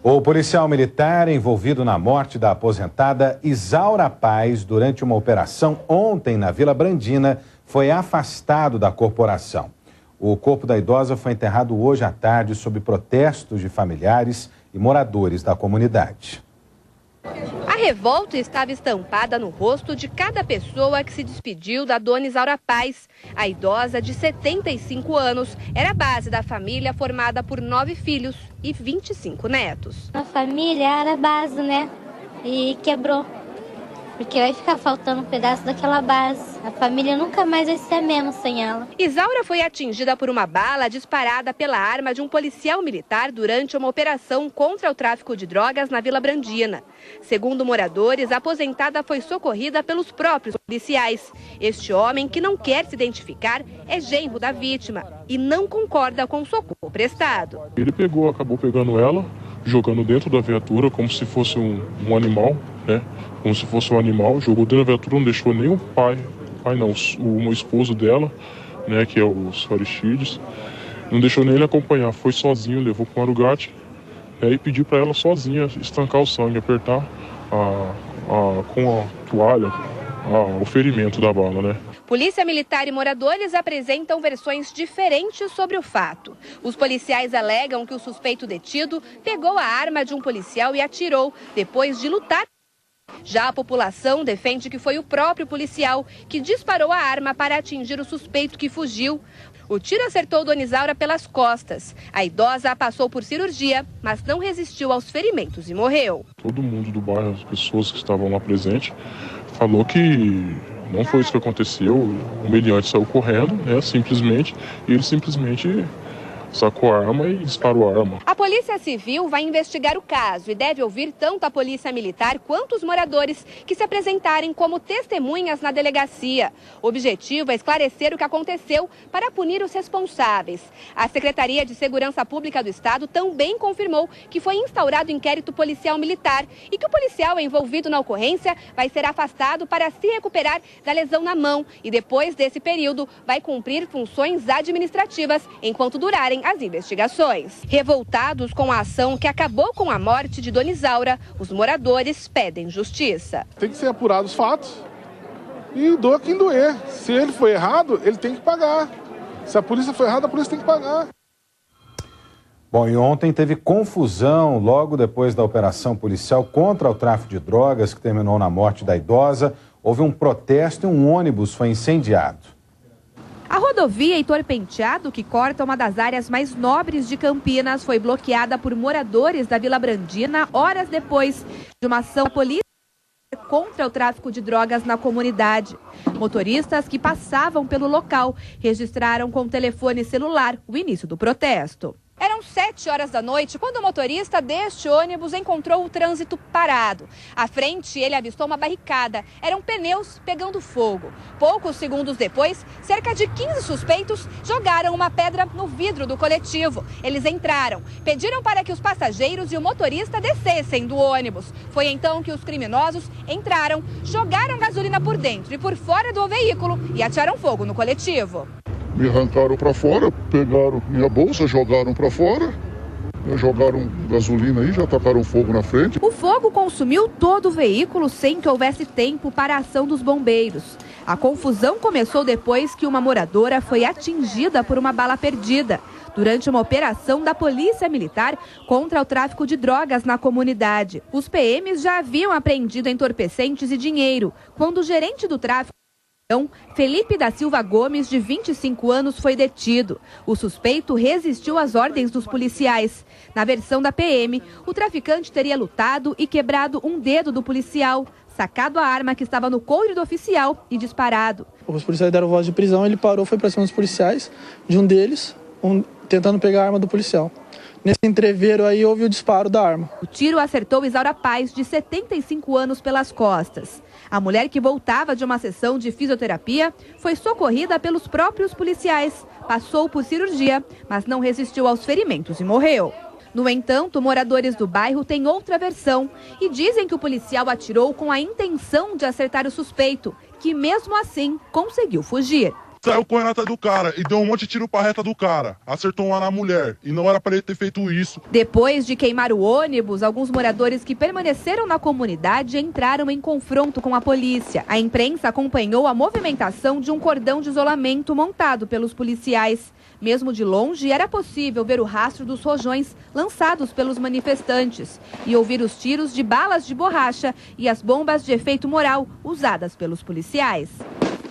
O policial militar envolvido na morte da aposentada Isaura Paz durante uma operação ontem na Vila Brandina foi afastado da corporação. O corpo da idosa foi enterrado hoje à tarde sob protestos de familiares e moradores da comunidade. A revolta estava estampada no rosto de cada pessoa que se despediu da dona Isaura Paz. A idosa, de 75 anos, era a base da família formada por 9 filhos e 25 netos. A família era a base, né? E quebrou. Porque vai ficar faltando um pedaço daquela base. A família nunca mais vai ser a mesma sem ela. Isaura foi atingida por uma bala disparada pela arma de um policial militar durante uma operação contra o tráfico de drogas na Vila Brandina. Segundo moradores, a aposentada foi socorrida pelos próprios policiais. Este homem, que não quer se identificar, é genro da vítima e não concorda com o socorro prestado. Ele acabou pegando ela, jogando dentro da viatura como se fosse um animal, né? Como se fosse um animal, jogou dentro da viatura, não deixou nem o o esposo dela, né, que é o Aristides, não deixou nem ele acompanhar, foi sozinho, levou para o Marugate, e pediu para ela sozinha estancar o sangue, apertar com a toalha o ferimento da bala, né? Polícia Militar e moradores apresentam versões diferentes sobre o fato. Os policiais alegam que o suspeito detido pegou a arma de um policial e atirou, depois de lutar. Já a população defende que foi o próprio policial que disparou a arma para atingir o suspeito que fugiu. O tiro acertou Dona Isaura pelas costas. A idosa passou por cirurgia, mas não resistiu aos ferimentos e morreu. Todo mundo do bairro, as pessoas que estavam lá presentes, falou que não foi isso que aconteceu. O meliante saiu correndo, né, simplesmente, e ele simplesmente sacou a arma e disparou a arma. A Polícia Civil vai investigar o caso e deve ouvir tanto a Polícia Militar quanto os moradores que se apresentarem como testemunhas na delegacia. O objetivo é esclarecer o que aconteceu para punir os responsáveis. A Secretaria de Segurança Pública do Estado também confirmou que foi instaurado inquérito policial militar e que o policial envolvido na ocorrência vai ser afastado para se recuperar da lesão na mão e depois desse período vai cumprir funções administrativas enquanto durarem as investigações. Revoltados com a ação que acabou com a morte de Dona Isaura, os moradores pedem justiça. Tem que ser apurados os fatos e doa quem doer. Se ele foi errado, ele tem que pagar. Se a polícia foi errada, a polícia tem que pagar. Bom, e ontem teve confusão logo depois da operação policial contra o tráfico de drogas, que terminou na morte da idosa. Houve um protesto e um ônibus foi incendiado. A rodovia Heitor Penteado, que corta uma das áreas mais nobres de Campinas, foi bloqueada por moradores da Vila Brandina horas depois de uma ação polícia contra o tráfico de drogas na comunidade. Motoristas que passavam pelo local registraram com telefone celular o início do protesto. Eram 7 horas da noite quando o motorista deste ônibus encontrou o trânsito parado. À frente, ele avistou uma barricada. Eram pneus pegando fogo. Poucos segundos depois, cerca de 15 suspeitos jogaram uma pedra no vidro do coletivo. Eles entraram, pediram para que os passageiros e o motorista descessem do ônibus. Foi então que os criminosos entraram, jogaram gasolina por dentro e por fora do veículo e atiraram fogo no coletivo. Me arrancaram para fora, pegaram minha bolsa, jogaram para fora, jogaram gasolina aí, já tacaram fogo na frente. O fogo consumiu todo o veículo sem que houvesse tempo para a ação dos bombeiros. A confusão começou depois que uma moradora foi atingida por uma bala perdida durante uma operação da Polícia Militar contra o tráfico de drogas na comunidade. Os PMs já haviam apreendido entorpecentes e dinheiro quando o gerente do tráfico, Felipe da Silva Gomes, de 25 anos, foi detido. O suspeito resistiu às ordens dos policiais. Na versão da PM, o traficante teria lutado e quebrado um dedo do policial, sacado a arma que estava no couro do oficial e disparado. Os policiais deram voz de prisão, ele parou, foi para cima dos policiais, de um deles, tentando pegar a arma do policial. Nesse entreveiro aí houve o disparo da arma. O tiro acertou Isaura Paz, de 75 anos, pelas costas. A mulher, que voltava de uma sessão de fisioterapia, foi socorrida pelos próprios policiais. Passou por cirurgia, mas não resistiu aos ferimentos e morreu. No entanto, moradores do bairro têm outra versão e dizem que o policial atirou com a intenção de acertar o suspeito, que mesmo assim conseguiu fugir. saiu correndo atrás do cara e deu um monte de tiro pra reta do cara. Acertou uma na mulher e não era pra ele ter feito isso. Depois de queimar o ônibus, alguns moradores que permaneceram na comunidade entraram em confronto com a polícia. A imprensa acompanhou a movimentação de um cordão de isolamento montado pelos policiais. Mesmo de longe, era possível ver o rastro dos rojões lançados pelos manifestantes e ouvir os tiros de balas de borracha e as bombas de efeito moral usadas pelos policiais.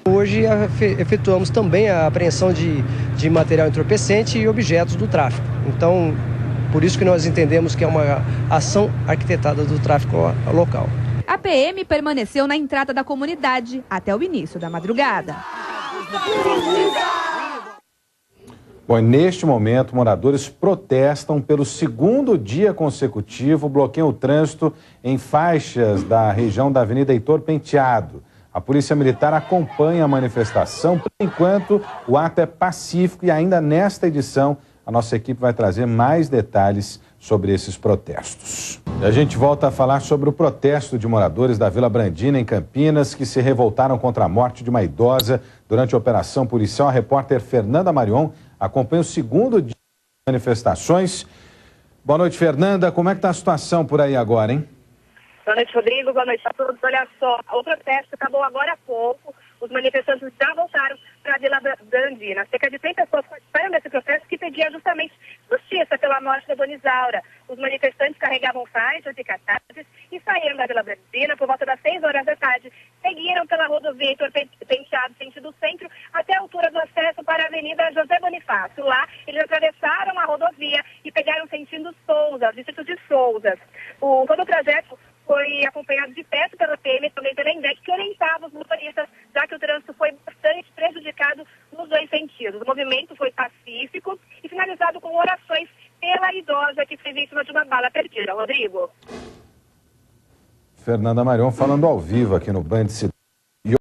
Hoje efetuamos também a apreensão de material entorpecente e objetos do tráfico. Então, por isso que nós entendemos que é uma ação arquitetada do tráfico local. A PM permaneceu na entrada da comunidade até o início da madrugada. Bom, neste momento, moradores protestam pelo segundo dia consecutivo, bloqueiam o trânsito em faixas da região da Avenida Heitor Penteado. A Polícia Militar acompanha a manifestação. Por enquanto, o ato é pacífico e ainda nesta edição, a nossa equipe vai trazer mais detalhes sobre esses protestos. A gente volta a falar sobre o protesto de moradores da Vila Brandina, em Campinas, que se revoltaram contra a morte de uma idosa durante a operação policial. A repórter Fernanda Marion acompanha o segundo dia de manifestações. Boa noite, Fernanda. Como é que está a situação por aí agora, hein? Boa noite, Rodrigo. Boa noite a todos. Olha só, o protesto acabou agora há pouco. Os manifestantes já voltaram para a Vila Brandina. Cerca de 100 pessoas participaram desse protesto que pedia justamente justiça pela morte da Dona Isaura. Os manifestantes carregavam faixas e cartazes e saíram da Vila Brandina por volta das 6 horas da tarde. Seguiram pela rodovia Heitor Penteado, sentido centro, até a altura do acesso para a Avenida José Bonifácio. Lá, eles atravessaram a rodovia e pegaram sentido Souza, distrito de Souzas. Todo o trajeto foi acompanhado de perto pela PM e também pela INDEC, que orientava os motoristas, já que o trânsito foi bastante prejudicado nos dois sentidos. O movimento foi pacífico e finalizado com orações pela idosa que foi vítima de uma bala perdida. Rodrigo. Fernanda Marion falando ao vivo aqui no Band Cidade.